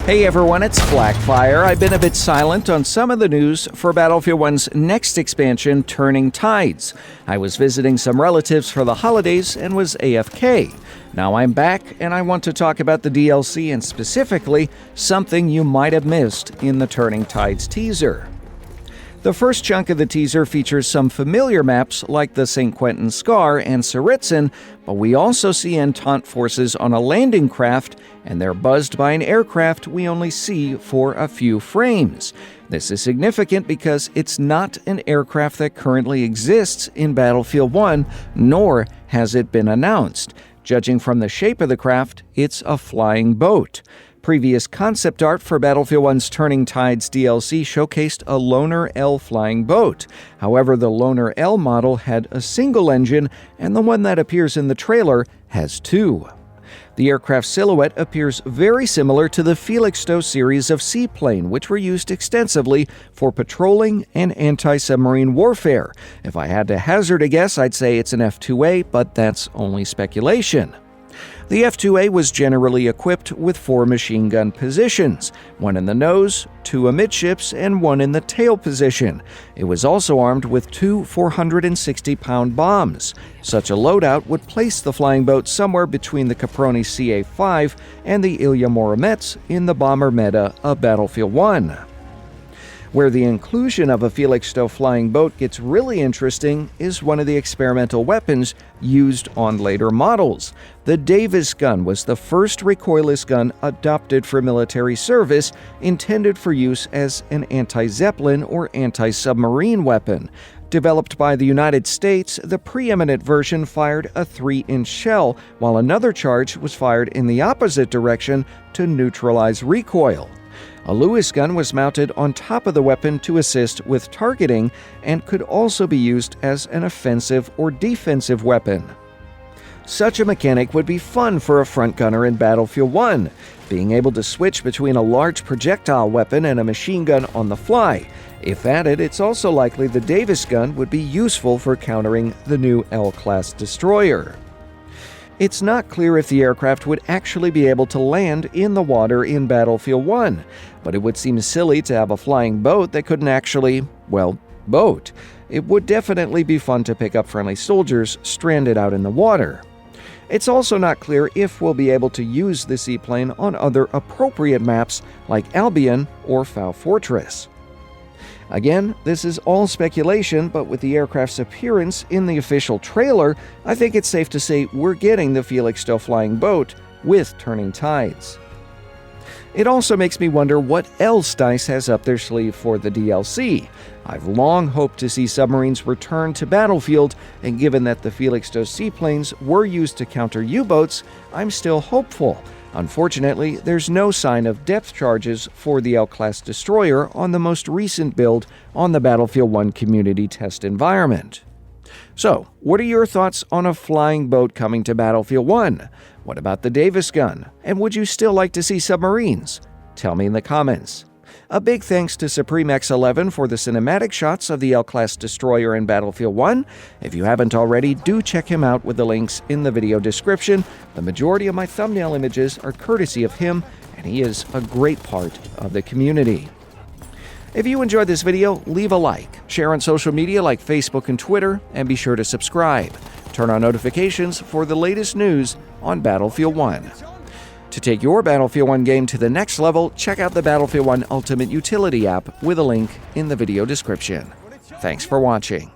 Hey everyone, it's Flak. I've been a bit silent on some of the news for Battlefield 1's next expansion, Turning Tides. I was visiting some relatives for the holidays and was AFK. Now I'm back and I want to talk about the DLC and specifically something you might have missed in the Turning Tides teaser. The first chunk of the teaser features some familiar maps like the St. Quentin Scar and Saritzen, but we also see Entente forces on a landing craft, and they're buzzed by an aircraft we only see for a few frames. This is significant because it's not an aircraft that currently exists in Battlefield 1, nor has it been announced. Judging from the shape of the craft, it's a flying boat. Previous concept art for Battlefield 1's Turning Tides DLC showcased a Loner L flying boat. However, the Loner L model had a single engine, and the one that appears in the trailer has two. The aircraft silhouette appears very similar to the Felixstowe series of Seaplane, which were used extensively for patrolling and anti-submarine warfare. If I had to hazard a guess, I'd say it's an F-2A, but that's only speculation. The F-2A was generally equipped with 4 machine gun positions, one in the nose, 2 amidships, and 1 in the tail position. It was also armed with 2 460-pound bombs. Such a loadout would place the flying boat somewhere between the Caproni CA-5 and the Ilya Muromets in the bomber meta of Battlefield 1. Where the inclusion of a Felixstowe flying boat gets really interesting is one of the experimental weapons used on later models. The Davis gun was the first recoilless gun adopted for military service, intended for use as an anti-Zeppelin or anti-submarine weapon. Developed by the United States, the preeminent version fired a 3-inch shell, while another charge was fired in the opposite direction to neutralize recoil. A Lewis gun was mounted on top of the weapon to assist with targeting and could also be used as an offensive or defensive weapon. Such a mechanic would be fun for a front gunner in Battlefield 1, being able to switch between a large projectile weapon and a machine gun on the fly. If added, it's also likely the Davis gun would be useful for countering the new L-class destroyer. It's not clear if the aircraft would actually be able to land in the water in Battlefield 1, but it would seem silly to have a flying boat that couldn't actually, boat. It would definitely be fun to pick up friendly soldiers stranded out in the water. It's also not clear if we'll be able to use the seaplane on other appropriate maps like Albion or Foul Fortress. Again, this is all speculation, but with the aircraft's appearance in the official trailer, I think it's safe to say we're getting the Felixstowe flying boat with Turning Tides. It also makes me wonder what else DICE has up their sleeve for the DLC. I've long hoped to see submarines return to Battlefield, and given that the Felixstowe seaplanes were used to counter U-boats, I'm still hopeful. Unfortunately, there's no sign of depth charges for the L-class destroyer on the most recent build on the Battlefield 1 community test environment. So, what are your thoughts on a flying boat coming to Battlefield 1? What about the Davis gun? And would you still like to see submarines? Tell me in the comments. A big thanks to Supreme X11 for the cinematic shots of the L-class destroyer in Battlefield 1. If you haven't already, do check him out with the links in the video description. The majority of my thumbnail images are courtesy of him, and he is a great part of the community. If you enjoyed this video, leave a like, share on social media like Facebook and Twitter, and be sure to subscribe. Turn on notifications for the latest news on Battlefield 1. To take your Battlefield 1 game to the next level, check out the Battlefield 1 Ultimate Utility app with a link in the video description. Thanks for watching.